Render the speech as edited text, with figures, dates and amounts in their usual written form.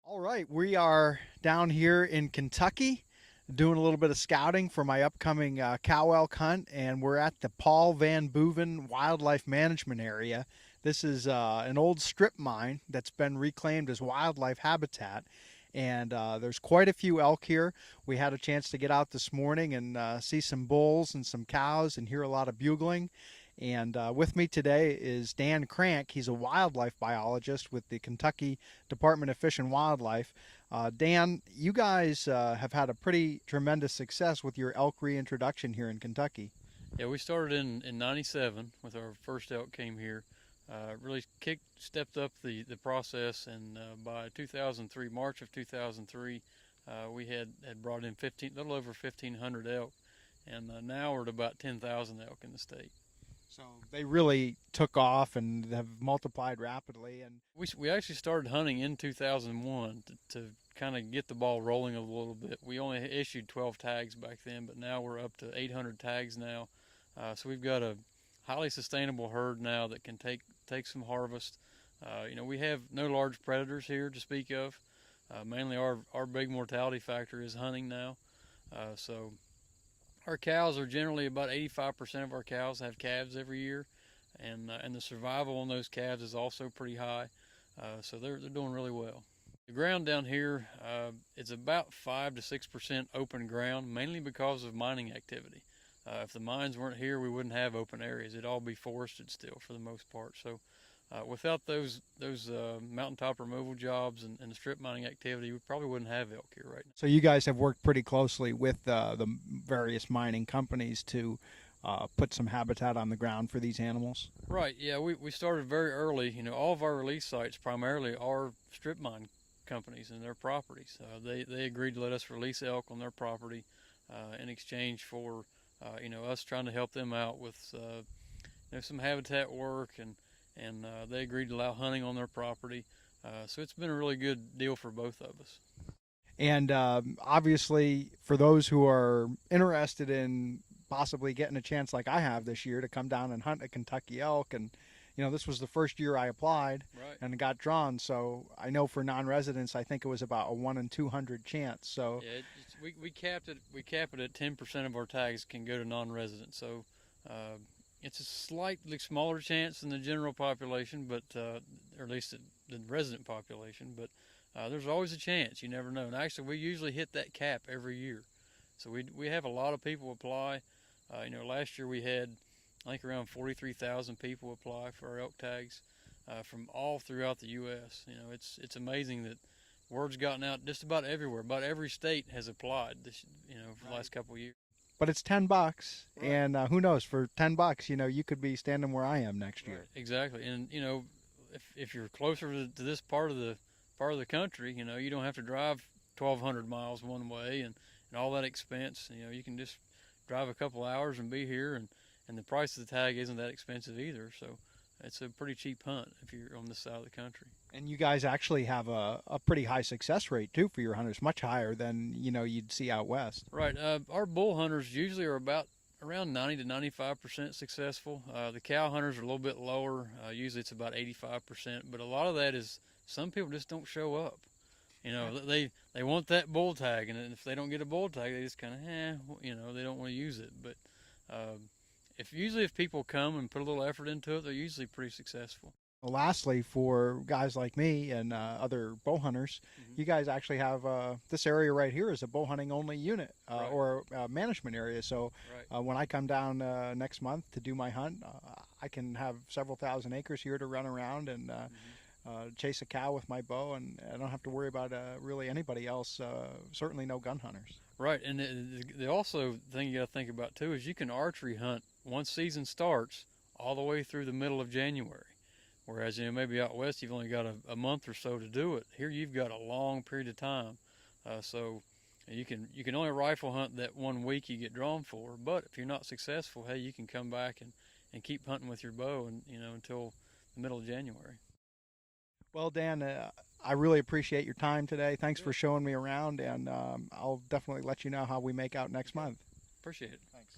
All right, we are down here in Kentucky doing a little bit of scouting for my upcoming cow elk hunt, and we're at the Paul Van Boeven Wildlife Management Area. This is an old strip mine that's been reclaimed as wildlife habitat, and there's quite a few elk here. We had a chance to get out this morning and see some bulls and some cows and hear a lot of bugling. And with me today is Dan Crank. He's a wildlife biologist with the Kentucky Department of Fish and Wildlife. Dan, you guys have had a pretty tremendous success with your elk reintroduction here in Kentucky. Yeah, we started in '97 with our first elk came here. Really stepped up the process, and by 2003, March of 2003, we had brought in little over 1,500 elk, and now we're at about 10,000 elk in the state. So they really took off and have multiplied rapidly. And We actually started hunting in 2001 to kind of get the ball rolling a little bit. We only issued 12 tags back then, but now we're up to 800 tags now. So we've got a highly sustainable herd now that can take some harvest. We have no large predators here to speak of. Mainly our big mortality factor is hunting now. So our cows are generally about 85% of our cows have calves every year, and the survival on those calves is also pretty high. So they're doing really well. The ground down here it's about 5 to 6% open ground, mainly because of mining activity. If the mines weren't here, we wouldn't have open areas. It'd all be forested still for the most part. So without those mountaintop removal jobs and the strip mining activity, we probably wouldn't have elk here right now. so you guys have worked pretty closely with the various mining companies to put some habitat on the ground for these animals. Right, yeah, we started very early. All of our release sites primarily are strip mine companies and their properties. They agreed to let us release elk on their property in exchange for us trying to help them out with some habitat work, and they agreed to allow hunting on their property. So it's been a really good deal for both of us. And obviously, for those who are interested in possibly getting a chance like I have this year to come down and hunt a Kentucky elk, and this was the first year I applied Right. and got drawn. So I know for non-residents, I think it was about a 1 in 200 chance. So Yeah, we capped it. We cap it at 10% of our tags can go to non-residents. So uh, it's a slightly smaller chance than the general population, but or at least the resident population. But there's always a chance. You never know. And actually, we usually hit that cap every year. So we have a lot of people apply. Last year we had I think around 43,000 people apply for our elk tags from all throughout the U.S. It's amazing that word's gotten out just about everywhere. About every state has applied for the last couple of years. but it's $10, Right. and who knows? For $10, you could be standing where I am next Right. year. Exactly. And if you're closer to this part of the country, you don't have to drive 1,200 miles one way and all that expense. You can just drive a couple hours and be here, and the price of the tag isn't that expensive either. So it's a pretty cheap hunt if you're on this side of the country. And you guys actually have a pretty high success rate too for your hunters, much higher than you'd see out west. Right. Our bull hunters usually are about around 90 to 95% successful. The cow hunters are a little bit lower. Usually it's about 85%. But a lot of that is some people just don't show up. They want that bull tag, and if they don't get a bull tag, they just kind of they don't want to use it. But if people come and put a little effort into it, they're usually pretty successful. Well, lastly, for guys like me and other bow hunters, Mm-hmm. you guys actually have this area right here is a bow hunting only unit Right. or management area. So Right. when I come down next month to do my hunt, I can have several thousand acres here to run around and chase a cow with my bow, and I don't have to worry about really anybody else. Certainly no gun hunters. Right, and the also thing you got to think about too is you can archery hunt once season starts all the way through the middle of January. Whereas maybe out west you've only got a month or so to do it. Here you've got a long period of time, so you can only rifle hunt that 1 week you get drawn for. But if you're not successful, hey, you can come back and keep hunting with your bow and until the middle of January. Well, Dan, I really appreciate your time today. Thanks for Good. showing me around, and I'll definitely let you know how we make out next month. Appreciate it. Thanks.